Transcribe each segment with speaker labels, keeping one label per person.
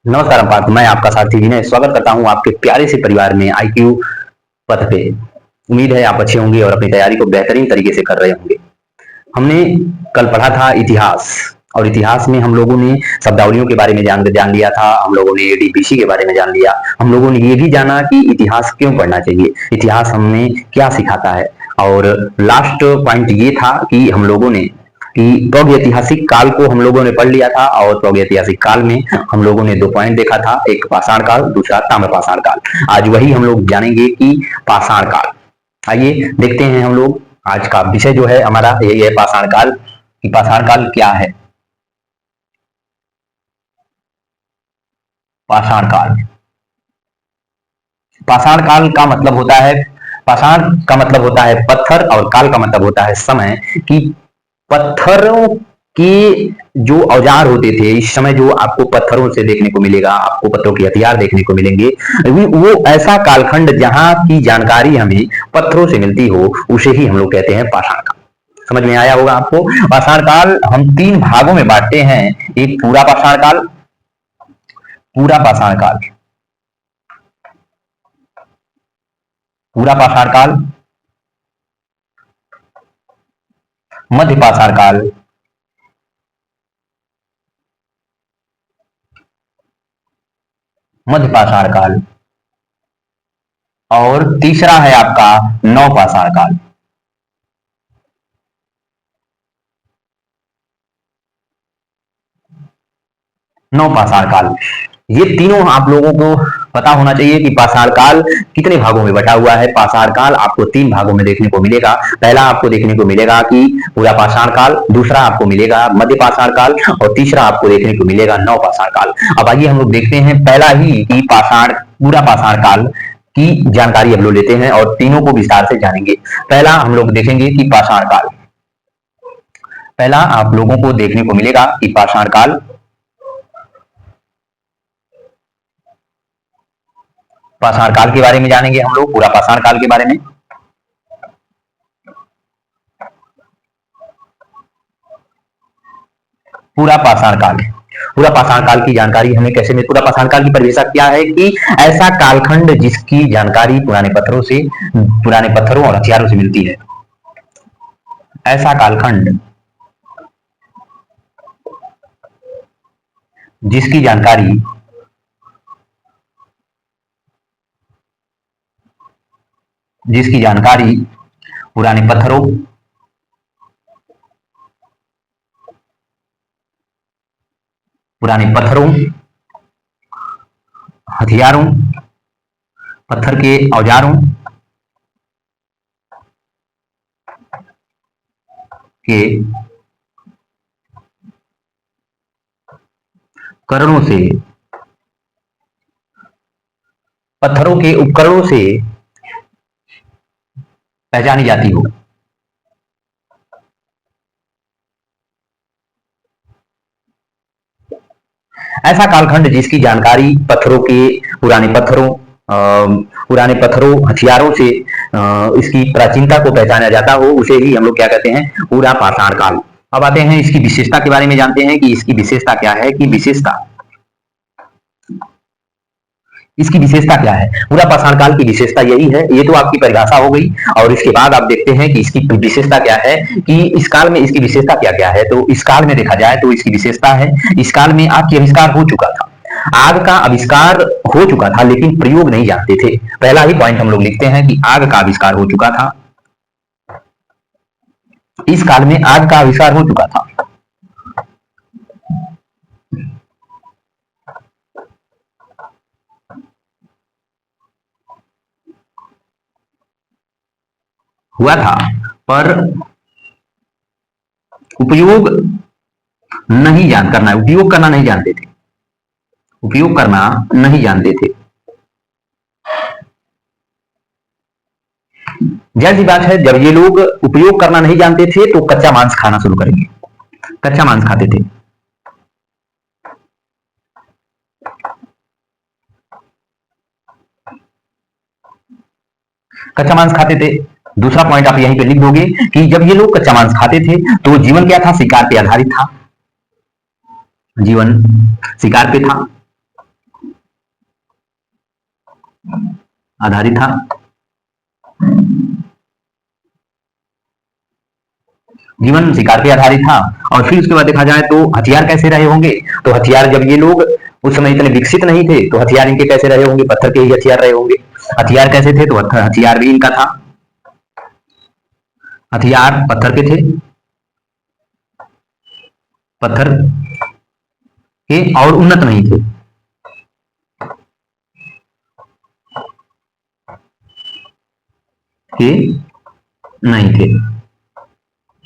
Speaker 1: नमस्कार पार्थ, मैं आपका साथी विनय स्वागत करता हूं आपके प्यारे से परिवार में आईक्यू पथ पे। उम्मीद है आप अच्छे होंगे और अपनी तैयारी को बेहतरीन तरीके से कर रहे होंगे। हमने कल पढ़ा था इतिहास, और इतिहास में हम लोगों ने शब्दावलियों के बारे में जान लिया था। हम लोगों ने एडीबीसी के बारे में जान लिया। हम लोगों ने ये भी जाना कि इतिहास क्यों पढ़ना चाहिए, इतिहास हमें क्या सिखाता है। और लास्ट पॉइंट ये था कि हम लोगों ने कि प्रागैतिहासिक काल को हम लोगों ने पढ़ लिया था, और प्रागैतिहासिक काल में हम लोगों ने दो पॉइंट देखा था, एक पाषाण काल, दूसरा ताम्रपाषाण काल। आज वही हम लोग जानेंगे कि पाषाण काल। आइए देखते हैं हम लोग। आज का विषय जो है हमारा यही है, पाषाण काल। कि पाषाण काल क्या है। पाषाण काल, पाषाण काल का मतलब होता है, पाषाण का मतलब होता है पत्थर, और काल का मतलब होता है समय। कि पत्थरों के जो औजार होते थे, इस समय जो आपको पत्थरों से देखने को मिलेगा, आपको पत्थरों के हथियार देखने को मिलेंगे, वो ऐसा कालखंड जहां की जानकारी हमें पत्थरों से मिलती हो, उसे ही हम लोग कहते हैं पाषाण काल। समझ में आया होगा आपको। पाषाण काल हम तीन भागों में बांटते हैं। एक पूरा पाषाण काल, पूरा पाषाण काल, पूरा पाषाण काल, मध्य पाषाण काल, मध्य पाषाण काल, और तीसरा है आपका नव पाषाण काल। नव पाषाण काल, ये तीनों आप लोगों को पता होना चाहिए कि पाषाण काल कितने भागों में बटा हुआ है। पाषाण काल आपको तीन भागों में देखने को मिलेगा। पहला आपको देखने को मिलेगा कि पूरा पाषाण काल, दूसरा आपको मिलेगा मध्य पाषाण काल, और तीसरा आपको देखने को मिलेगा नव पाषाण काल। अब आइए हम लोग देखते हैं पहला ही कि पाषाण, पूरा पाषाण काल की जानकारी हम लोग लेते हैं और तीनों को विस्तार से जानेंगे। पहला हम लोग देखेंगे कि पाषाण काल। पहला आप लोगों को देखने को मिलेगा कि पाषाण काल, पाषाण काल के बारे में जानेंगे हम लोग, पूरा पाषाण काल के बारे में। पूरा पाषाण काल, पूरा पाषाण काल की जानकारी हमें कैसे मिले। पूरा पाषाण काल की परिभाषा क्या है कि ऐसा कालखंड जिसकी जानकारी पुराने पत्थरों से, पुराने पत्थरों और हथियारों से मिलती है। ऐसा कालखंड जिसकी जानकारी जिसकी जानकारी पुराने पत्थरों, पुराने पत्थरों, हथियारों, पत्थर के औजारों के उपकरणों से, पत्थरों के उपकरणों से पहचानी जाती हो। ऐसा कालखंड जिसकी जानकारी पत्थरों के, पुराने पत्थरों, पुराने पत्थरों, हथियारों से इसकी प्राचीनता को पहचाना जाता हो, उसे ही हम लोग क्या कहते हैं, पूरा पाषाण काल। अब आते हैं इसकी विशेषता के बारे में, जानते हैं कि इसकी विशेषता क्या है। कि विशेषता, इसकी विशेषता क्या है। पूरा पाषाण काल की विशेषता यही है। ये तो आपकी परिभाषा हो गई, और इसके बाद आप देखते हैं कि इसकी विशेषता क्या है, कि इस काल में इसकी विशेषता क्या क्या है। तो इस काल में देखा जाए तो इसकी विशेषता है, इस काल में आग की आविष्कार हो चुका था। आग का आविष्कार हो चुका था, लेकिन प्रयोग नहीं जानते थे। पहला ही पॉइंट हम लोग लिखते हैं कि आग का आविष्कार हो चुका था। इस काल में आग का आविष्कार हो चुका था। हुआ था, पर उपयोग नहीं करना, उपयोग करना नहीं जानते थे, उपयोग करना नहीं जानते थे। जाहिर सी बात है, जब ये लोग उपयोग करना नहीं जानते थे तो कच्चा मांस खाना शुरू करेंगे। कच्चा मांस खाते थे। कच्चा मांस खाते थे। दूसरा पॉइंट आप यहीं पे लिख दोगे कि जब ये लोग कच्चा मांस खाते थे तो जीवन क्या था, शिकार पे आधारित था। जीवन शिकार पे था। आधारित था। जीवन शिकार पे आधारित था। और फिर उसके बाद देखा जाए तो हथियार कैसे रहे होंगे, तो हथियार जब ये लोग उस समय इतने विकसित नहीं थे तो हथियार इनके कैसे रहे होंगे, पत्थर के ही हथियार रहे होंगे। हथियार कैसे थे, तो हथियार भी इनका था, हथियार पत्थर के थे, पत्थर के और उन्नत नहीं थे, के नहीं थे,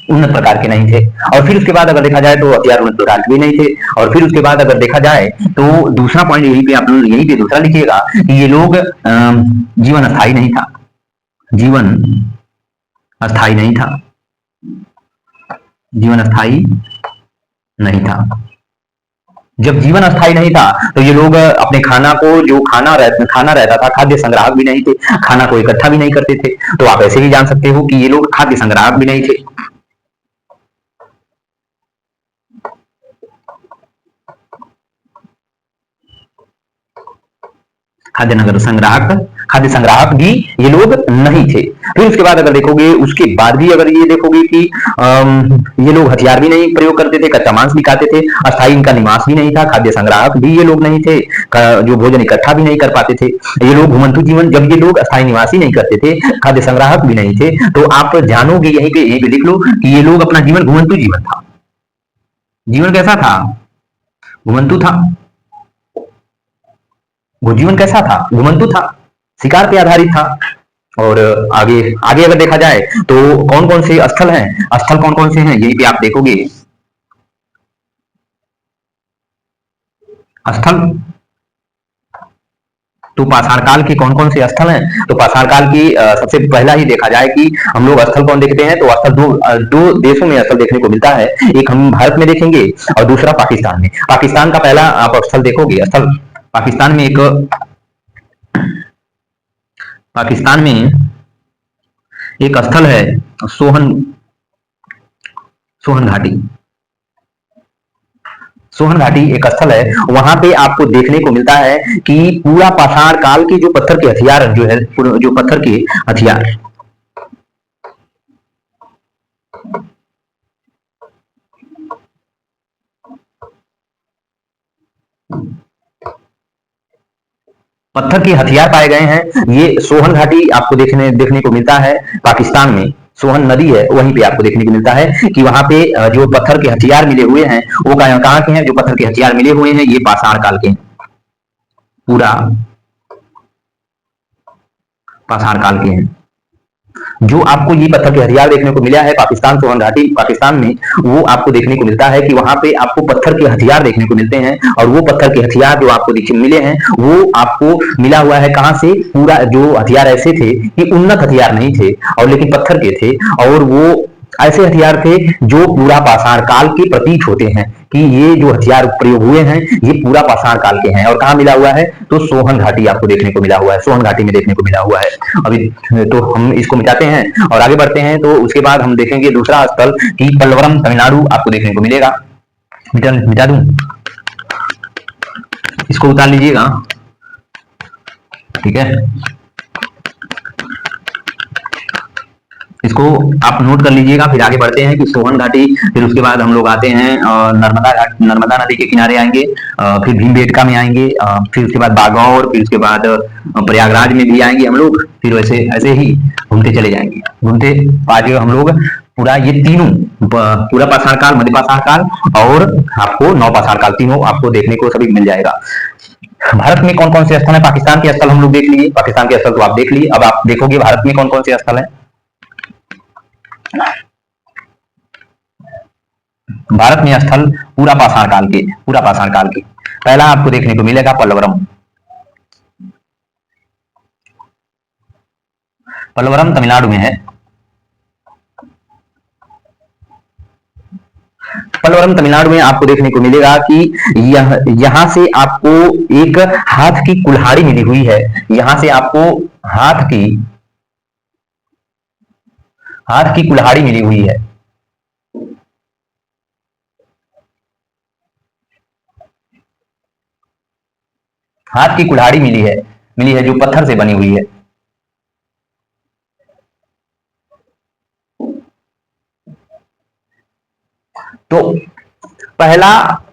Speaker 1: उन्नत प्रकार के नहीं थे। और फिर उसके बाद अगर देखा जाए तो हथियार उन्नत प्रकार के भी नहीं थे। और फिर उसके बाद अगर देखा जाए तो दूसरा पॉइंट यहीं पे आप यहीं पे दूसरा लिखिएगा कि ये लोग जीवन अस्थायी नहीं था, जीवन अस्थायी नहीं था, जीवन अस्थायी नहीं था। जब जीवन अस्थायी नहीं था तो ये लोग अपने खाना को, जो खाना रहता था, खाद्य संग्राहक भी नहीं थे, खाना को इकट्ठा भी नहीं करते थे। तो आप ऐसे ही जान सकते हो कि ये लोग खाद्य संग्राहक भी नहीं थे। खाद्य संग्राहक भी ये लोग नहीं थे। फिर उसके बाद अगर देखोगे, उसके बाद भी अगर ये देखोगे कि ये लोग हथियार भी नहीं प्रयोग करते थे, कच्चा मांस भी खाते थे, अस्थायी इनका निवास भी नहीं था, खाद्य संग्राहक भी ये लोग नहीं थे, जो भोजन इकट्ठा भी नहीं कर पाते थे। ये लोग घुमंतु जीवन, जब ये लोग अस्थायी निवास ही नहीं करते थे, खाद्य संग्राहक भी नहीं थे, तो आप जानोगे यहीं पे लिख लो कि ये लोग अपना जीवन घुमंतु जीवन था। जीवन कैसा था, घुमंतु था। वो जीवन कैसा था, घुमंतु था, शिकार पे आधारित था। और आगे आगे अगर देखा जाए तो कौन कौन से स्थल हैं, स्थल कौन कौन से हैं यहीं पे आप देखोगे। स्थल तो पाषाण काल के कौन कौन से स्थल हैं, तो पाषाण काल की सबसे पहला ही देखा जाए कि हम लोग स्थल कौन देखते हैं, तो स्थल दो देशों में स्थल देखने को मिलता है। एक हम भारत में देखेंगे और दूसरा पाकिस्तान में। पाकिस्तान का पहला आप स्थल देखोगे, स्थल पाकिस्तान में एक, पाकिस्तान में एक स्थल है सोहन, सोहन घाटी। सोहन घाटी एक स्थल है, वहां पे आपको देखने को मिलता है कि पूरा पाषाण काल के जो पत्थर के हथियार जो है, जो पत्थर के हथियार, पत्थर के हथियार पाए गए हैं। ये सोहन घाटी आपको देखने को मिलता है पाकिस्तान में। सोहन नदी है, वहीं पे आपको देखने को मिलता है कि वहां पे जो पत्थर के हथियार मिले हुए हैं वो कहाँ के हैं, जो पत्थर के हथियार मिले हुए हैं ये पाषाण काल के हैं, पूरा पाषाण काल के हैं। जो आपको ये पत्थर के हथियार देखने को मिला है पाकिस्तान, सोहन घाटी पाकिस्तान में, वो आपको देखने को मिलता है कि वहां पे आपको पत्थर के हथियार देखने को मिलते हैं। और वो पत्थर के हथियार जो आपको मिले हैं वो आपको मिला हुआ है कहाँ से, पूरा जो हथियार ऐसे थे कि उन्नत हथियार नहीं थे और लेकिन पत्थर के थे, और वो ऐसे हथियार थे जो पूरा पाषाण काल के प्रतीक होते हैं कि ये जो हथियार प्रयोग हुए हैं ये पूरा पाषाण काल के हैं। और कहाँ मिला हुआ है, तो सोहन घाटी आपको देखने को मिला हुआ है, सोहन घाटी में देखने को मिला हुआ है। अभी तो हम इसको मिटाते हैं और आगे बढ़ते हैं। तो उसके बाद हम देखेंगे दूसरा स्थल कि पल्लवरम तमिलनाडु आपको देखने को मिलेगा। मिटा दूं, इसको उतार लीजिएगा, ठीक है, इसको आप नोट कर लीजिएगा। फिर आगे बढ़ते हैं कि सोहन घाटी, फिर उसके बाद हम लोग आते हैं नर्मदा घाट, नर्मदा नदी के किनारे आएंगे, फिर भीमबेटका में आएंगे, फिर उसके बाद बागौर, फिर उसके बाद प्रयागराज में भी आएंगे हम लोग। फिर वैसे ऐसे ही घूमते चले जाएंगे, घूमते आज हम लोग पूरा ये तीनों, पूरा पाषाण काल, मध्य पाषाण काल और आपको नौ पाषाण काल, तीनों आपको देखने को सभी मिल जाएगा। भारत में कौन कौन से स्थल है, पाकिस्तान के स्थल हम लोग देख लिए, पाकिस्तान के स्थल तो आप देख लिए। अब आप देखोगे भारत में कौन कौन से स्थल है। भारत में स्थल पूरा पाषाण काल के, पूरा पाषाण काल के पहला आपको देखने को मिलेगा पल्लवरम। पल्लवरम तमिलनाडु में है। पल्लवरम तमिलनाडु में आपको देखने को मिलेगा कि यहां से आपको एक हाथ की कुल्हाड़ी मिली हुई है। यहां से आपको हाथ की कुल्हाड़ी मिली हुई है। हाथ की कुल्हाड़ी मिली है। मिली है, जो पत्थर से बनी हुई है। तो पहला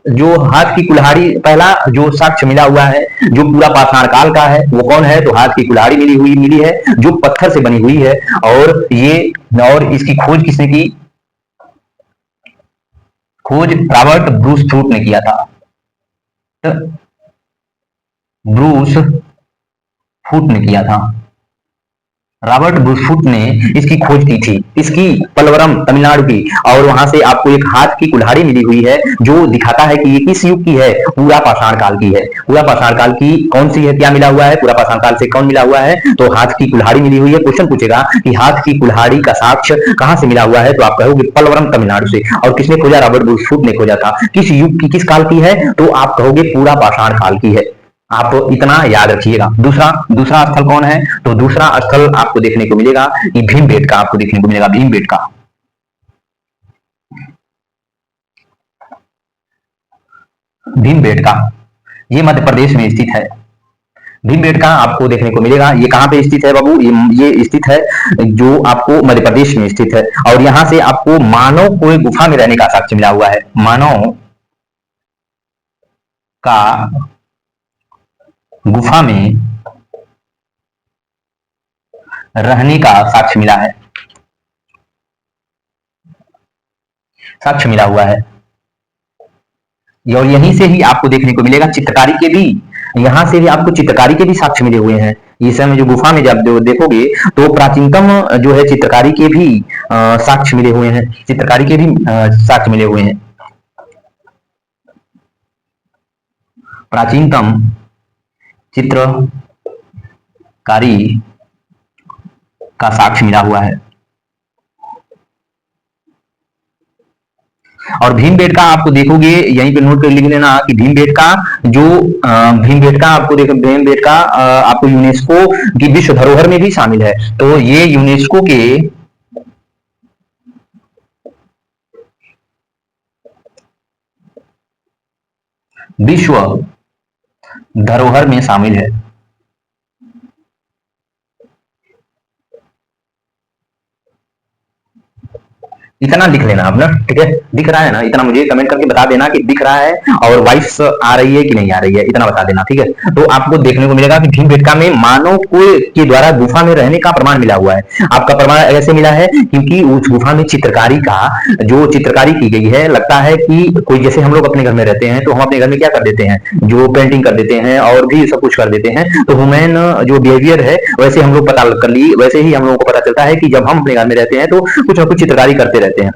Speaker 1: जो हाथ की कुल्हाड़ी, पहला जो साक्ष्य मिला हुआ है जो पूरा पाषाण काल का है, वो कौन है? तो हाथ की कुल्हाड़ी मिली है जो पत्थर से बनी हुई है। और इसकी खोज किसने की? खोज रॉबर्ट ब्रूस फ्रूट ने किया था। ब्रूस फूट ने किया था। रॉबर्ट ब्रूसफुट ने इसकी खोज की थी, इसकी पलवरम तमिलनाडु की। और वहां से आपको एक हाथ की कुल्हाड़ी मिली हुई है जो दिखाता है कि ये किस युग की है? पूरा पाषाण काल की है। पूरा पाषाण काल की कौन सी है? क्या मिला हुआ है? पूरा पाषाण काल से कौन मिला हुआ है? तो हाथ की कुल्हाड़ी मिली हुई है। क्वेश्चन पूछेगा कि हाथ की कुल्हाड़ी का साक्ष्य कहां से मिला हुआ है? तो आप कहोगे पलवरम तमिलनाडु से। और किसने खोजा? रॉबर्ट ब्रूसफुट ने खोजा था। किस युग की, किस काल की है? तो आप कहोगे पूरा पाषाण काल की है। आप इतना याद रखिएगा। दूसरा दूसरा स्थल कौन है? तो दूसरा स्थल आपको देखने को मिलेगा कि भीमबेटका, आपको देखने को मिलेगा भीमबेटका। भीमबेटका ये मध्य प्रदेश में स्थित है। भीमबेटका आपको देखने को मिलेगा। ये कहां पे स्थित है बाबू? ये स्थित है जो आपको मध्य प्रदेश में स्थित है। और यहां से आपको मानव को गुफा में रहने का साक्ष्य मिला हुआ है। मानव का गुफा में रहने का साक्ष्य मिला है, साक्ष्य मिला हुआ है। और यहीं से ही आपको देखने को मिलेगा चित्रकारी के भी, यहां से भी आपको चित्रकारी के भी साक्ष्य मिले हुए हैं। इस समय जो गुफा में जब देखोगे तो प्राचीनतम जो है चित्रकारी के भी साक्ष्य मिले हुए हैं, चित्रकारी के भी साक्ष्य मिले हुए हैं। प्राचीनतम चित्रकारी का साक्ष्य मिला हुआ है। और भीमबेटका आपको देखोगे, यहीं पे नोट कर लिख लेना कि भीमबेटका जो भीमबेटका आपको देखो, भीमबेटका आपको यूनेस्को की विश्व धरोहर में भी शामिल है। तो ये यूनेस्को के विश्व धरोहर में शामिल है। इतना लिख लेना आप ना, ठीक है? दिख रहा है ना? इतना मुझे कमेंट करके बता देना कि दिख रहा है और वॉइस आ रही है कि नहीं आ रही है, इतना बता देना, ठीक है? तो आपको देखने को मिलेगा कि भीमबेटका में मानव के द्वारा गुफा में रहने का प्रमाण मिला हुआ है। आपका प्रमाण ऐसे मिला है क्योंकि उस गुफा में चित्रकारी का जो चित्रकारी की गई है, लगता है कि कोई, जैसे हम लोग अपने घर में रहते हैं तो हम अपने घर में क्या कर देते हैं? जो पेंटिंग कर देते हैं और भी सब कुछ कर देते हैं। तो ह्यूमन जो बिहेवियर है वैसे हम लोग पता कर ली, वैसे ही हम लोगों को पता चलता है कि जब हम अपने घर में रहते हैं तो कुछ ना कुछ चित्रकारी करते रहते हैं।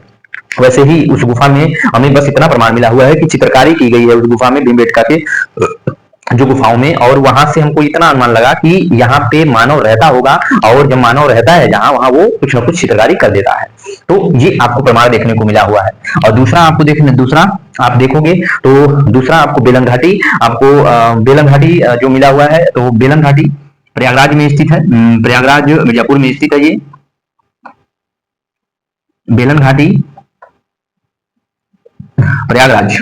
Speaker 1: वैसे ही उस गुफा में हमें बस इतना प्रमाण मिला हुआ है कि चित्रकारी की गई है उस गुफा में, भीमबेटका के जो गुफाओं में। और वहां से हमको इतना अनुमान लगा कि यहाँ पे मानव रहता होगा, और जब मानव रहता है जहां, वहां वो कुछ ना कुछ चित्रकारी कर देता है। तो ये आपको प्रमाण देखने को मिला हुआ है। और दूसरा आपको देखने, दूसरा आप देखोगे तो दूसरा आपको बेलन घाटी, आपको बेलन घाटी जो मिला हुआ है, तो बेलन घाटी प्रयागराज में स्थित है। प्रयागराज मिर्जापुर में स्थित है। ये बेलन घाटी प्रयागराज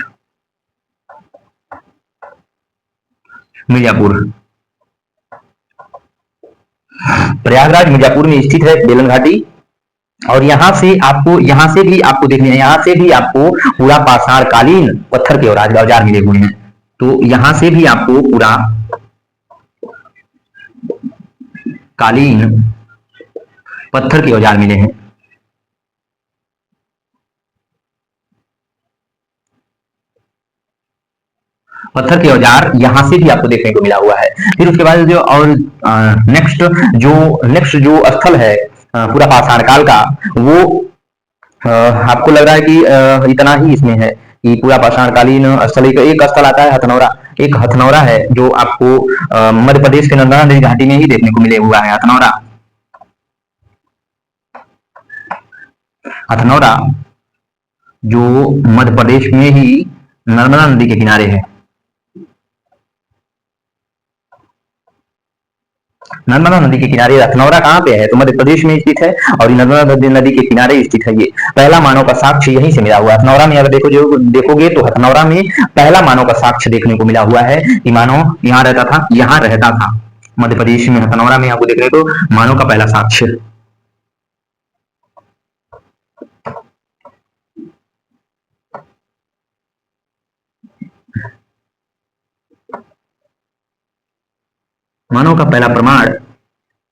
Speaker 1: मिर्जापुर, प्रयागराज मिर्जापुर में स्थित है बेलन घाटी। और यहां से आपको, यहां से भी आपको देखने, यहां से भी आपको पूरा पाषाण कालीन पत्थर के औजार मिले हुए हैं। तो यहां से भी आपको पूरा कालीन पत्थर के औजार मिले हैं। पत्थर के औजार यहां से भी आपको देखने को मिला हुआ है। फिर उसके बाद जो और नेक्स्ट जो स्थल है पूरा पाषाण काल का, वो आपको लग रहा है कि इतना ही इसमें है कि पूरा पाषाणकालीन स्थल। एक स्थल आता है हथनौरा, एक हथनौरा है जो आपको मध्य प्रदेश के नर्मदा नदी घाटी में ही देखने को मिले हुआ है। हथनौरा, हथनौरा जो मध्य प्रदेश में ही नर्मदा नदी के किनारे है। नर्मदा नदी के किनारे हथनौरा कहाँ पे है? तो मध्य प्रदेश में स्थित है और नर्मदा नदी के किनारे स्थित है। ये पहला मानव का साक्ष्य यहीं से मिला हुआ है। हथनौरा में अगर देखोगे तो हथनौरा में पहला मानव का साक्ष्य देखने को मिला हुआ है कि मानव यहाँ रहता था, यहाँ रहता था। मध्य प्रदेश में हथनौरा में आपको देख रहे हो तो मानव का पहला साक्ष्य। मानव का पहला प्रमाण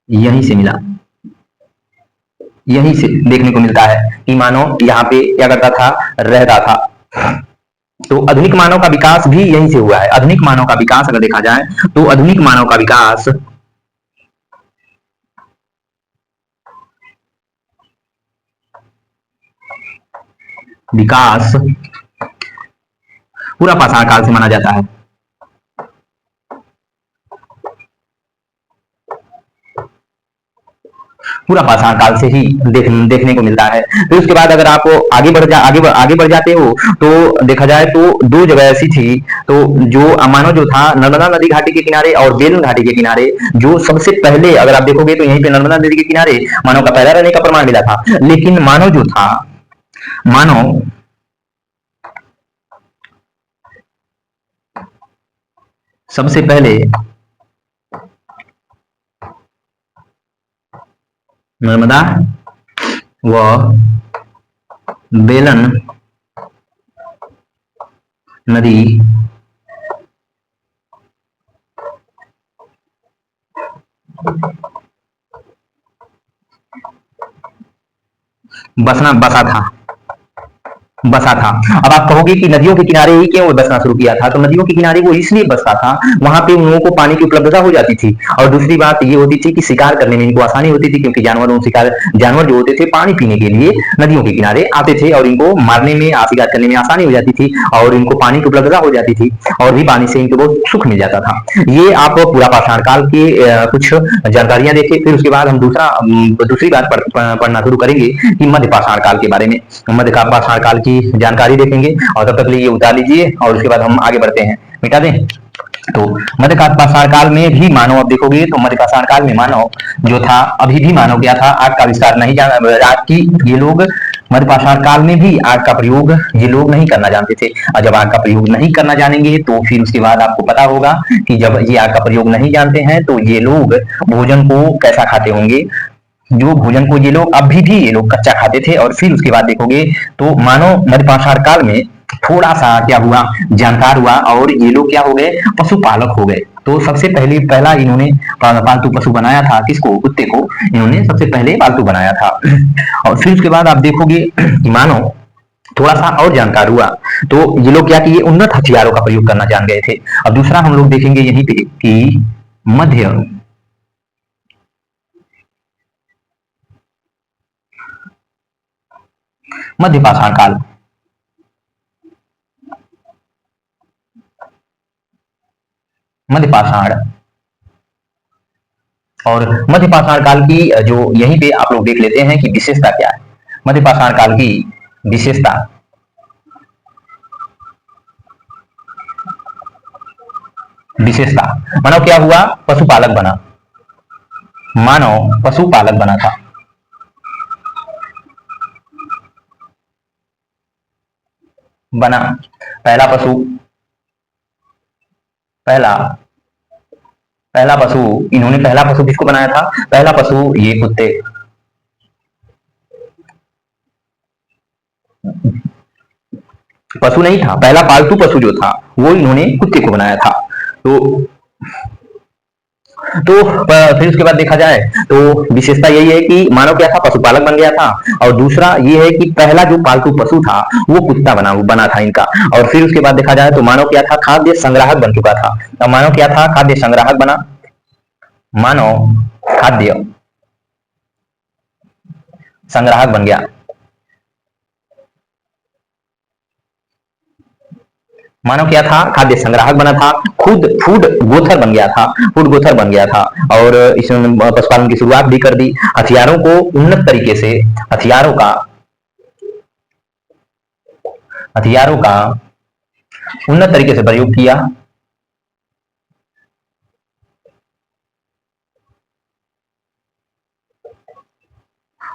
Speaker 1: यहीं से मिला, यहीं से देखने को मिलता है कि मानव यहाँ पे क्या करता था, रहता था। तो आधुनिक मानव का विकास भी यहीं से हुआ है। आधुनिक मानव का विकास अगर देखा जाए तो आधुनिक मानव का विकास पूरा पाषाण काल से माना जाता है। पूरा पाषाण काल से ही देखने को मिलता है। फिर उसके बाद अगर आप आगे बढ़ जाते हो तो देखा जाए तो दो जगह ऐसी थी, तो जो मानव जो था नर्मदा नदी घाटी के किनारे और बेलन घाटी के किनारे, जो सबसे पहले अगर आप देखोगे तो यहीं पे नर्मदा नदी के किनारे मानव का पैदा रहने का प्रमाण मिला था। लेकिन मानव जो था, मानव सबसे पहले नर्मदा व बेलन नदी बसा था। अब आप कहोगे कि नदियों के किनारे ही क्यों बसना शुरू किया था, तो नदियों के किनारे वो इसलिए बसता था, वहां पे उन लोगों को पानी की उपलब्धता हो जाती थी। और दूसरी बात ये होती थी कि शिकार करने में इनको आसानी होती थी, क्योंकि जानवर जो होते थे पानी पीने के लिए नदियों के किनारे आते थे और इनको मारने में, शिकार करने में आसानी हो जाती थी और इनको पानी की उपलब्धता हो जाती थी और भी पानी से इनको बहुत सुख मिल जाता था। ये आप पूरा पाषाण काल की कुछ जानकारियां देखें। फिर उसके बाद हम दूसरी बात पढ़ना शुरू करेंगे कि मध्य पाषाण काल के बारे में। मध्य पाषाण काल की जानकारी देखेंगे और तब तक लिए उतार लीजिए और उसके बाद हम आगे बढ़ते हैं। मिटा दें तो मध्य पाषाण काल में भी मानव, अब देखोगे तो मध्य पाषाण काल में मानव जो था, अभी भी मानव क्या था, आग का आविष्कार नहीं जाना, आग की ये लोग मध्य पाषाण काल में भी आग का प्रयोग ये लोग नहीं करना जानते थे। और जब आग का प्रयोग नहीं करना जानेंगे तो फिर उसके बाद आपको पता होगा कि जब ये आग का प्रयोग नहीं जानते हैं तो ये लोग भोजन को कैसा खाते होंगे। जो भोजन को ये लोग अभी भी ये लोग कच्चा खाते थे। और फिर उसके बाद देखोगे तो मानव मध्य पाषाण काल में थोड़ा सा क्या हुआ, जानकार हुआ और ये लोग क्या हो गए, पशुपालक हो गए। तो सबसे पहला इन्होंने पालतू पशु बनाया था, किसको, कुत्ते को इन्होंने सबसे पहले पालतू बनाया था। और फिर उसके बाद आप देखोगे कि मानव थोड़ा सा और जानकार हुआ तो ये लोग क्या किए, उन्नत हथियारों का प्रयोग करना जान गए थे। अब दूसरा हम लोग देखेंगे यहीं पे कि मध्य मध्य पाषाण काल, मध्य पाषाण और मध्य पाषाण काल की जो यहीं पे आप लोग देख लेते हैं कि विशेषता क्या है। मध्य पाषाण काल की विशेषता, मानव क्या हुआ, पशुपालक बना। मानव पशुपालक बना था। बना पहला पशु, पहला पहला पशु इन्होंने पहला पशु किसको बनाया था, पहला पशु ये कुत्ते, पशु नहीं था, पहला पालतू पशु जो था वो इन्होंने कुत्ते को बनाया था। तो फिर उसके बाद देखा जाए तो विशेषता यही है कि मानव क्या था, पशुपालक बन गया था। और दूसरा ये है कि पहला जो पालतू पशु था वो कुत्ता बना था इनका। और फिर उसके बाद देखा जाए तो मानव क्या था, खाद्य संग्राहक बन चुका था। अब मानव क्या था, खाद्य संग्राहक बना। मानव खाद्य संग्राहक बन गया। मानव क्या था, खाद्य संग्राहक बना था। खुद फूड गोथर बन गया था, फूड गोथर बन गया था। और इसमें पशुपालन की शुरुआत भी कर दी। हथियारों को उन्नत तरीके से, हथियारों का उन्नत तरीके से प्रयोग किया।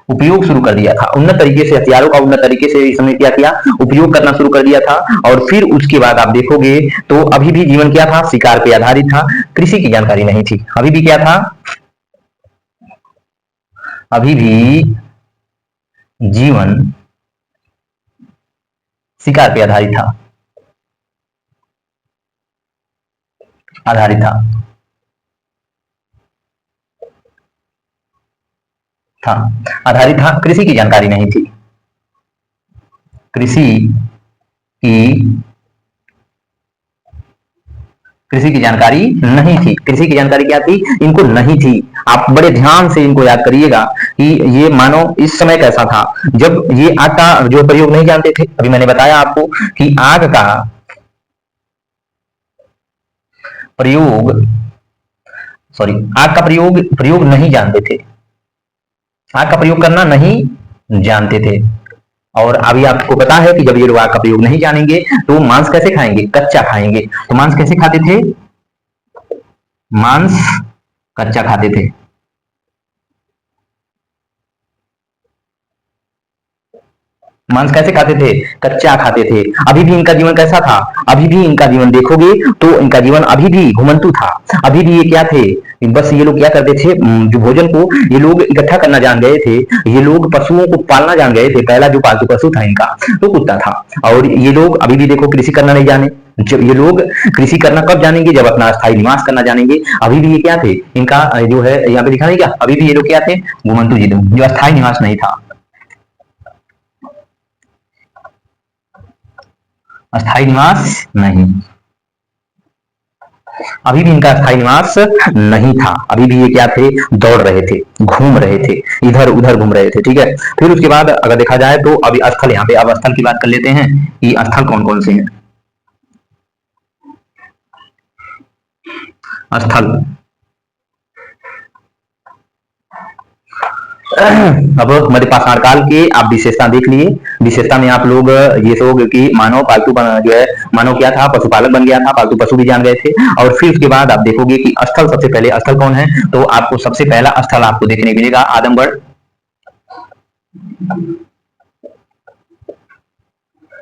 Speaker 1: उपयोग शुरू कर दिया था, उन्नत तरीके से हथियारों का उन्नत तरीके से इसने क्या किया, उपयोग करना शुरू कर दिया था। और फिर उसके बाद आप देखोगे तो अभी भी जीवन क्या था, शिकार पे आधारित था, कृषि की जानकारी नहीं थी। अभी भी क्या था, अभी भी जीवन शिकार पे आधारित था, आधारित था आधारित था, कृषि की जानकारी नहीं थी, कृषि की कृषि की जानकारी नहीं थी। कृषि की जानकारी क्या थी, इनको नहीं थी। आप बड़े ध्यान से इनको याद करिएगा कि ये मानो इस समय कैसा था जब ये आग का जो प्रयोग नहीं जानते थे। अभी मैंने बताया आपको कि आग का प्रयोग सॉरी आग का प्रयोग नहीं जानते थे, आग का प्रयोग करना नहीं जानते थे। और अभी आपको पता है कि जब ये लोग आग का प्रयोग नहीं जानेंगे तो मांस कैसे खाएंगे, कच्चा खाएंगे। तो मांस कैसे खाते थे, मांस कच्चा खाते थे। मांस कैसे खाते थे, कच्चा खाते थे। अभी भी इनका जीवन कैसा था, अभी भी इनका जीवन देखोगे तो इनका जीवन अभी भी घुमंतु था। अभी भी ये क्या थे, बस ये लोग क्या करते थे, जो भोजन को ये लोग इकट्ठा करना जान गए थे। ये लोग पशुओं को पालना जान गए थे। पहला जो पालतू पशु था इनका तो कुत्ता था। और ये लोग अभी भी देखो कृषि करना नहीं जाने। जब ये लोग कृषि करना कब जानेंगे, जब अपना स्थायी निवास करना जानेंगे। अभी भी ये क्या थे, इनका जो है यहाँ पे लिखा नहीं क्या, अभी भी ये लोग क्या थे, घुमंतु जीवन, जो स्थायी निवास नहीं था, अस्थायी निवास नहीं। अभी भी इनका स्थायी निवास नहीं था। अभी भी ये क्या थे, दौड़ रहे थे, घूम रहे थे, इधर उधर घूम रहे थे। ठीक है, फिर उसके बाद अगर देखा जाए तो अभी स्थल, यहाँ पे अब स्थल की बात कर लेते हैं कि स्थल कौन कौन से हैं। स्थल अब मध्यपाषाण काल के आप विशेषता देख लिए। विशेषता में आप लोग ये सब कि मानव पालतू जो है, मानव क्या था, पशुपालक बन गया था, पालतू पशु भी जान गए थे। और फिर उसके बाद आप देखोगे कि स्थल, सबसे पहले स्थल कौन है, तो आपको सबसे पहला स्थल आपको देखने को मिलेगा आदमगढ़।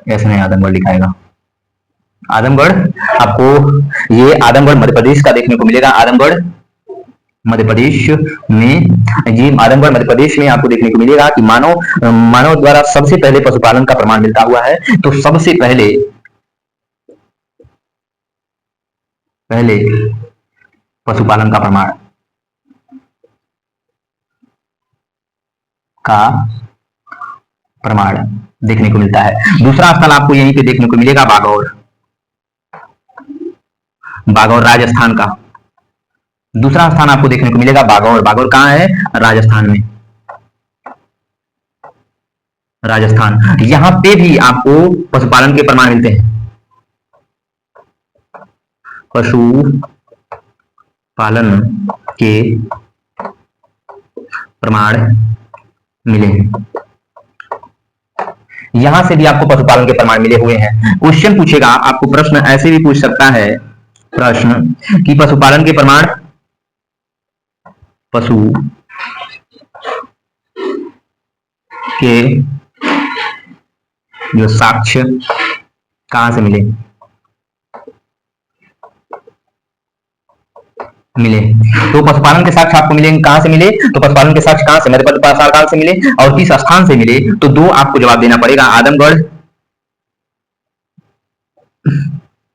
Speaker 1: ऐसे नहीं, आदमगढ़ लिखाएगा, आदमगढ़। आपको ये आदमगढ़ मध्य प्रदेश का देखने को मिलेगा। आदमगढ़ मध्य प्रदेश में, ये आदमगढ़ मध्य प्रदेश में आपको देखने को मिलेगा कि मानव द्वारा सबसे पहले पशुपालन का प्रमाण मिलता हुआ है। तो सबसे पहले पशुपालन का प्रमाण देखने को मिलता है। दूसरा स्थल आपको यहीं पे देखने को मिलेगा बागौर, बागौर राजस्थान का। दूसरा स्थान आपको देखने को मिलेगा बागौर। बागौर कहाँ है, राजस्थान में, राजस्थान। यहां पे भी आपको पशुपालन के प्रमाण मिलते हैं, पशु पालन के प्रमाण मिले हैं। यहां से भी आपको पशुपालन के प्रमाण मिले हुए हैं। क्वेश्चन पूछेगा आपको, प्रश्न ऐसे भी पूछ सकता है, प्रश्न कि पशुपालन के प्रमाण, पशु के जो साक्ष्य कहां से मिले, तो पशुपालन के साक्ष्य आपको मिलेंगे कहां से मिले, तो पशुपालन के साक्ष्य कहां से, मध्यपाषाण काल से मिले। और किस स्थान से मिले, तो दो आपको जवाब देना पड़ेगा, आदमगढ़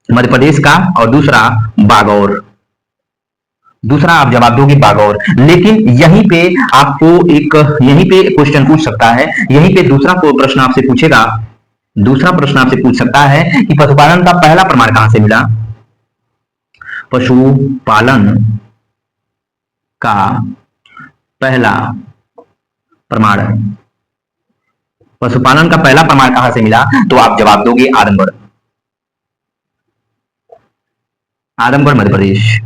Speaker 1: मध्य प्रदेश का, और दूसरा बागौर। दूसरा आप जवाब दोगे बागौर। लेकिन यहीं पे आपको यहीं पे क्वेश्चन पूछ सकता है, यहीं पे दूसरा प्रश्न आपसे पूछेगा, दूसरा प्रश्न आपसे पूछ सकता है कि पशुपालन का पहला प्रमाण कहां से मिला, पशुपालन का पहला प्रमाण, पशुपालन का पहला प्रमाण कहां से मिला, तो आप जवाब दोगे आदमगढ़, आदमगढ़ मध्य प्रदेश।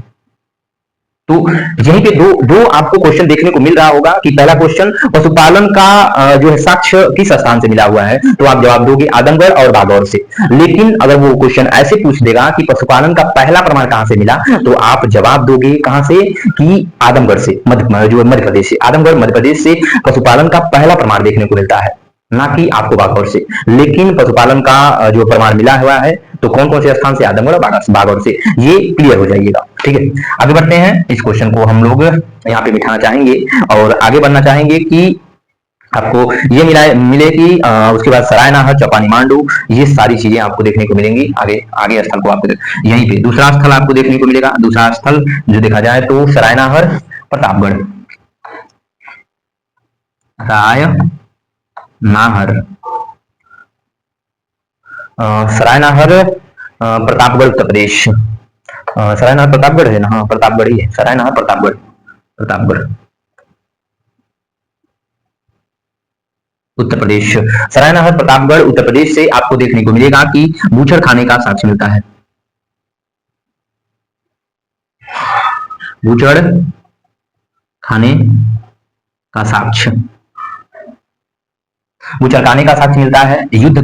Speaker 1: तो यहीं पे दो दो आपको क्वेश्चन देखने को मिल रहा होगा कि पहला क्वेश्चन पशुपालन का जो है साक्ष्य किस स्थान से मिला हुआ है, तो आप जवाब दोगे आदमगढ़ और बागौर से। लेकिन अगर वो क्वेश्चन ऐसे पूछ देगा कि पशुपालन का पहला प्रमाण कहां से मिला, तो आप जवाब दोगे कहां से कि आदमगढ़ से, मध्य प्रदेश से। आदमगढ़ मध्य प्रदेश से पशुपालन का पहला प्रमाण देखने को मिलता है, ना कि आपको बागौर से। लेकिन पशुपालन का जो प्रमाण मिला हुआ है तो कौन कौन से स्थान से, आदमगढ़ और बागौर से, ये क्लियर हो जाइएगा। ठीक है, आगे बढ़ते हैं। इस क्वेश्चन को हम लोग यहाँ पे बिठाना चाहेंगे और आगे बढ़ना चाहेंगे कि आपको ये मिले कि उसके बाद सराय नाहर, चौपानी मांडू, ये सारी चीजें आपको देखने को मिलेंगी। आगे आगे स्थल को आपको यहीं पे दूसरा स्थल आपको देखने को मिलेगा। दूसरा स्थल जो देखा जाए तो सराय नाहर, प्रतापगढ़, राय नाहर, सराय नाहर, प्रतापगढ़ उत्तर प्रदेश। सराय नाहर प्रतापगढ़ है ना, हाँ प्रतापगढ़ ही है, सराय नाहर प्रतापगढ़, प्रतापगढ़ उत्तर प्रदेश। सराय नाहर प्रतापगढ़ उत्तर प्रदेश से आपको देखने को मिलेगा कि बूचड़ खाने का साक्ष्य मिलता है। बूचड़ खाने का साक्ष्य, बूचड़ खाने का साक्ष्य मिलता है। युद्ध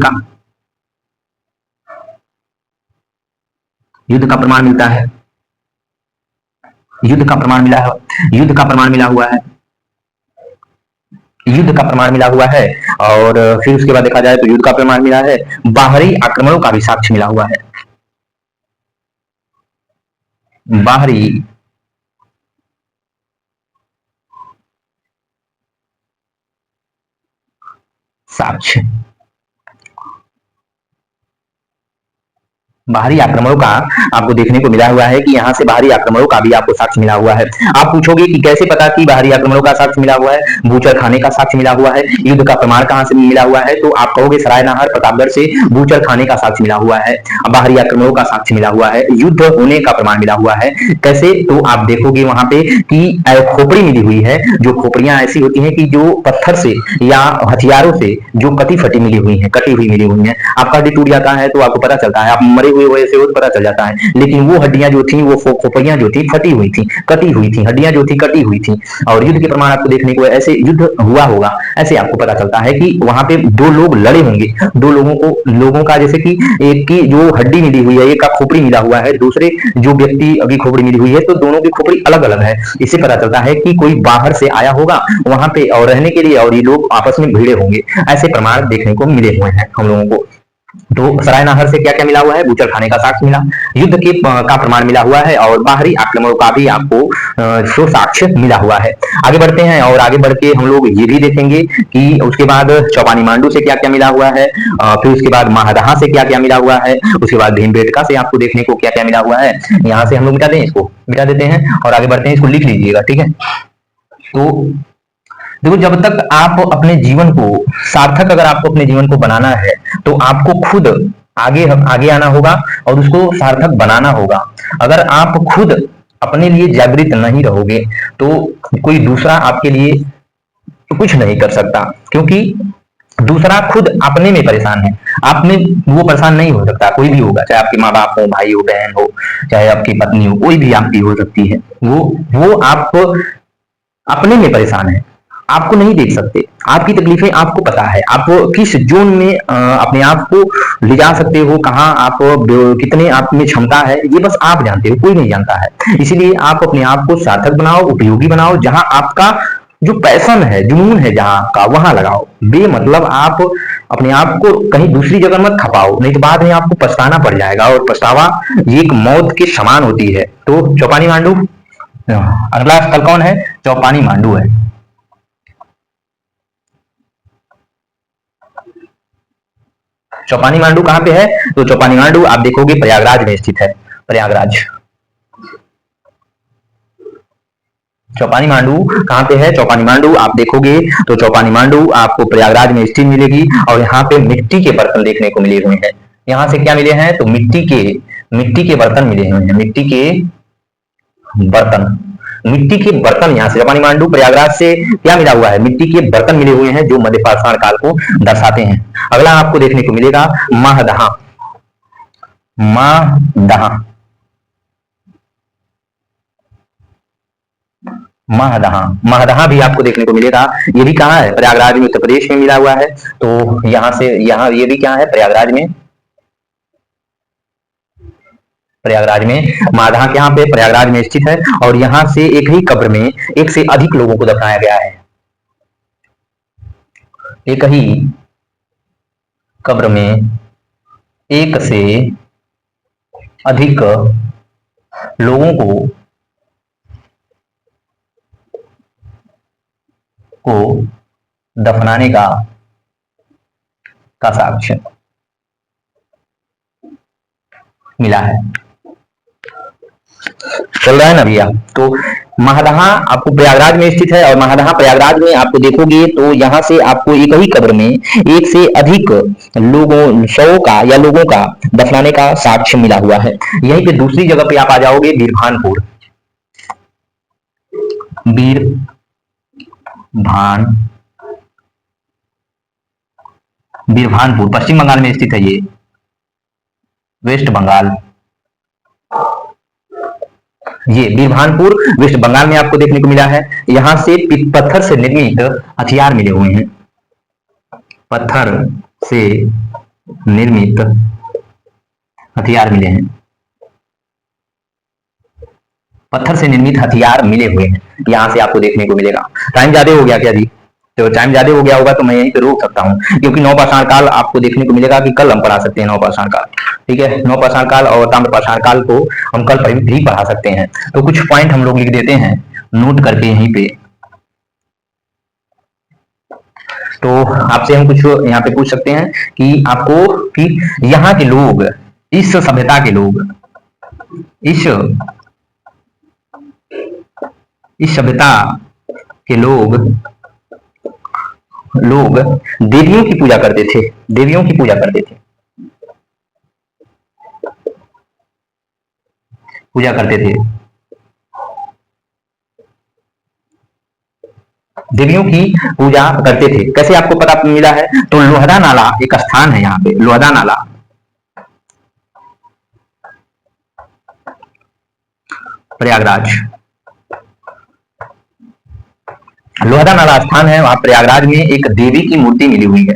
Speaker 1: का प्रमाण मिलता है, युद्ध का प्रमाण मिला है, युद्ध का प्रमाण मिला हुआ है, युद्ध का प्रमाण मिला हुआ है। और फिर उसके बाद देखा जाए तो युद्ध का प्रमाण मिला है। बाहरी आक्रमणों का भी साक्ष्य मिला हुआ है, बाहरी साक्ष्य, बाहरी आक्रमणों का आपको देखने को मिला हुआ है कि यहाँ से बाहरी आक्रमणों का भी आपको साक्ष्य मिला हुआ है। आप पूछोगे कि कैसे पता कि बाहरी आक्रमणों का साक्ष्य मिला हुआ है, बूचड़ खाने का साक्ष्य मिला हुआ है, युद्ध का प्रमाण कहां से मिला हुआ है, तो आप कहोगे सराय नाहर प्रतापगढ़ से बूचड़ खाने का साक्ष्य मिला हुआ है, बाहरी आक्रमणों का साक्ष्य मिला हुआ है, युद्ध होने का प्रमाण मिला हुआ है। कैसे, तो आप देखोगे वहां पे कि खोपड़ी मिली हुई है, जो खोपड़ियां ऐसी होती हैं कि जो पत्थर से या हथियारों से जो कटी फटी मिली हुई है, कटी हुई मिली हुई है। आपका हड्डी टूट जाता है तो आपको पता चलता है, आप मरे हुए वजह से वो पता चल जाता है, लेकिन वो हड्डियां जो थी, वो खोपड़ियां जो थी फटी हुई थी, कटी हुई थी, हड्डियां जो थी कटी हुई थी। और युद्ध के प्रमाण आपको देखने को ऐसे युद्ध हुआ होगा, ऐसे आपको पता चलता है कि वहां पे दो लोग लड़े होंगे, दो लोगों का जैसे कि एक की जो हड्डी मिली हुई है, एक का खोपड़ी मिला हुआ है, दूसरे जो व्यक्ति की खोपड़ी मिली हुई है, तो दोनों की खोपड़ी अलग अलग है। इससे पता चलता है कि कोई बाहर से आया होगा वहां पे और रहने के लिए, और ये लोग आपस में भिड़े होंगे। ऐसे प्रमाण देखने को मिले हुए हैं हम लोगों को। तो सराय नाहर से क्या क्या मिला हुआ है, बूचड़ खाने का साक्ष्य मिला, युद्ध के का प्रमाण मिला हुआ है, और बाहरी आक्रमणों का भी आपको साक्ष्य मिला हुआ है। आगे बढ़ते हैं और आगे बढ़ के हम लोग ये भी देखेंगे कि उसके बाद चौपानी मांडू से क्या क्या मिला हुआ है, फिर उसके बाद महादहा से क्या क्या मिला हुआ है, उसके बाद भीमबेटका से आपको देखने को क्या क्या मिला हुआ है। यहाँ से हम लोग मिटा दें, इसको मिटा देते हैं और आगे बढ़ते हैं, इसको लिख लीजिएगा, ठीक है। तो देखो, जब तक आप अपने जीवन को सार्थक, अगर आपको अपने जीवन को बनाना है तो आपको खुद आगे आगे आना होगा और उसको सार्थक बनाना होगा। अगर आप खुद अपने लिए जागृत नहीं रहोगे तो कोई दूसरा आपके लिए कुछ नहीं कर सकता, क्योंकि दूसरा खुद अपने में परेशान है, आप में वो परेशान नहीं हो सकता। कोई भी होगा, चाहे आपके माँ बाप हो, भाई हो, बहन हो, चाहे आपकी पत्नी हो, कोई भी आपकी हो सकती है, वो आप अपने में परेशान है, आपको नहीं देख सकते। आपकी तकलीफें आपको पता है, आप किस जोन में अपने आप को ले जा सकते हो, कहाँ आप कितने आप में क्षमता है, ये बस आप जानते हो, कोई नहीं जानता है। इसीलिए आप अपने आप को सार्थक बनाओ, उपयोगी बनाओ, जहां आपका जो पैशन है, जुनून है जहां का, वहां लगाओ। बेमतलब आप अपने आप को कहीं दूसरी जगह मत खपाओ, नहीं तो बाद में आपको पछताना पड़ जाएगा, और पछतावा एक मौत के समान होती है। तो चौपानी मांडू, अगला स्थल कौन है, चौपानी मांडू है। चौपानी मांडू कहां पे है, तो चौपानी मांडू आप देखोगे प्रयागराज में स्थित है, प्रयागराज। चौपानी मांडू कहां पे है, चौपानी मांडू आप देखोगे तो चौपानी मांडू आपको प्रयागराज में स्थित मिलेगी। और यहाँ पे मिट्टी के बर्तन देखने को मिले हुए हैं। यहाँ से क्या मिले हैं, तो मिट्टी के बर्तन मिले हुए हैं, मिट्टी के बर्तन यहाँ से चौपानी मांडू प्रयागराज से क्या मिला हुआ है, मिट्टी के बर्तन मिले हुए हैं, जो मध्य पाषाण काल को दर्शाते हैं। अगला आपको देखने को मिलेगा महदहा, महदहा, महदहा। महदहा भी आपको देखने को मिलेगा। ये भी कहाँ है? प्रयागराज में, उत्तर प्रदेश में मिला हुआ है। तो यहां से यहां ये भी क्या है? प्रयागराज में। प्रयागराज में मादहा यहाँ पे प्रयागराज में स्थित है। और यहां से एक ही कब्र में एक से अधिक लोगों को दफनाया गया है। एक ही कब्र में एक से अधिक लोगों को दफनाने का साक्ष्य मिला है। चल रहा है ना भैया? तो महदहा आपको प्रयागराज में स्थित है। और महदहा प्रयागराज में आपको देखोगे तो यहां से आपको एक ही कब्र में एक से अधिक लोगों, शवों का या लोगों का दफनाने का साक्ष्य मिला हुआ है। यहीं पे दूसरी जगह पे आप आ जाओगे, बीरभानपुर। बीरभानपुर पश्चिम बंगाल में स्थित है। ये वेस्ट बंगाल, ये बीरभानपुर वेस्ट बंगाल में आपको देखने को मिला है। यहां से पत्थर से निर्मित हथियार मिले हुए हैं। पत्थर से निर्मित हथियार मिले हैं। पत्थर से निर्मित हथियार मिले हुए हैं, यहां से आपको देखने को मिलेगा। टाइम ज्यादा हो गया क्या जी? तो टाइम ज्यादा हो गया होगा तो मैं यहीं पे रोक सकता हूँ, क्योंकि नवपाषाण काल आपको देखने को मिलेगा कि कल हम पढ़ा सकते हैं नवपाषाण काल। ठीक है, नवपाषाण काल और ताम्रपाषाण काल को हम कल भी पढ़ा सकते हैं। तो कुछ पॉइंट हम लोग लिख देते हैं नोट करके यहीं पे। तो आपसे हम कुछ यहाँ पे पूछ सकते हैं कि आपको कि यहाँ के लोग, इस सभ्यता के लोग, इस सभ्यता के लोग देवियों की पूजा करते थे। देवियों की पूजा करते थे, पूजा करते थे। देवियों की पूजा करते थे। कैसे आपको पता मिला है? तो लोहदा नाला एक स्थान है यहाँ पे, लोहदा नाला, प्रयागराज। लोहदा नाला स्थान है, वहां प्रयागराज में एक देवी की मूर्ति मिली हुई है।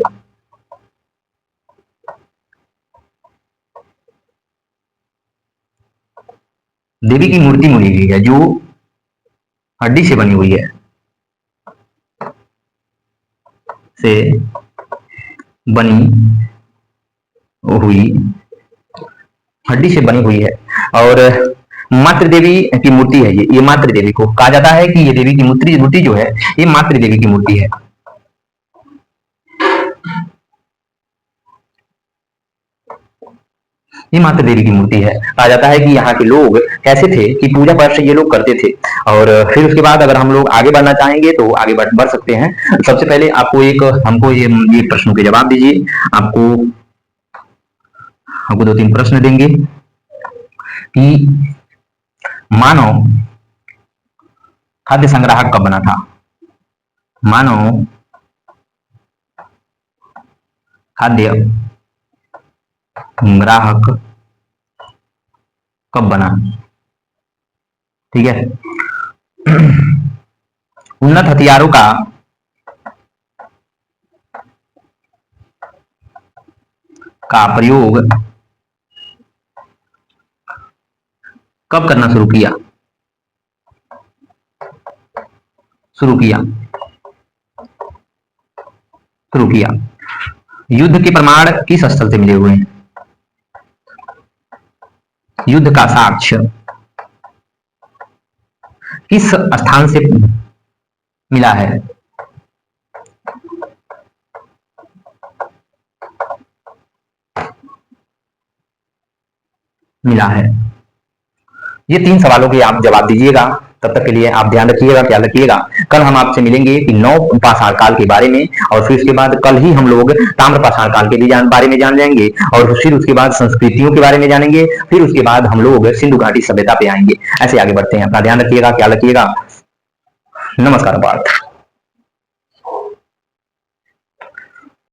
Speaker 1: देवी की मूर्ति मिली हुई है जो हड्डी से बनी हुई है, से बनी हुई, हड्डी से बनी हुई है। और मातृ देवी की मूर्ति है ये मातृ देवी को कहा जाता है कि ये देवी की मूर्ति जो है ये मातृ देवी की मूर्ति है। ये मातृ देवी की मूर्ति है। कहा जाता है कि यहाँ के लोग कैसे थे कि पूजा पाठ ये लोग करते थे। और फिर उसके बाद अगर हम लोग आगे बढ़ना चाहेंगे तो आगे बढ़ सकते हैं। सबसे पहले आपको हमको ये प्रश्नों के जवाब दीजिए। आपको 2-3 प्रश्न देंगे कि मानव खाद्य संग्राहक कब बना था? मानव खाद्य संग्राहक कब बना? ठीक है। उन्नत हथियारों का प्रयोग कब करना शुरू किया? युद्ध के प्रमाण किस स्थल से मिले हुए हैं? युद्ध का साक्ष्य किस स्थान से मिला है? ये 3 सवालों के आप जवाब दीजिएगा। तब तक के लिए आप ध्यान रखिएगा, ख्याल रखिएगा। कल हम आपसे मिलेंगे कि नवपाषाण काल के बारे में, और फिर उसके बाद कल ही हम लोग ताम्रपाषाण काल के भी बारे में जान जाएंगे, और फिर उसके बाद संस्कृतियों के बारे में जानेंगे। फिर उसके बाद हम लोग सिंधु घाटी सभ्यता पे आएंगे। ऐसे आगे बढ़ते हैं। अपना ध्यान रखिएगा, ख्याल रखिएगा। नमस्कार भारत।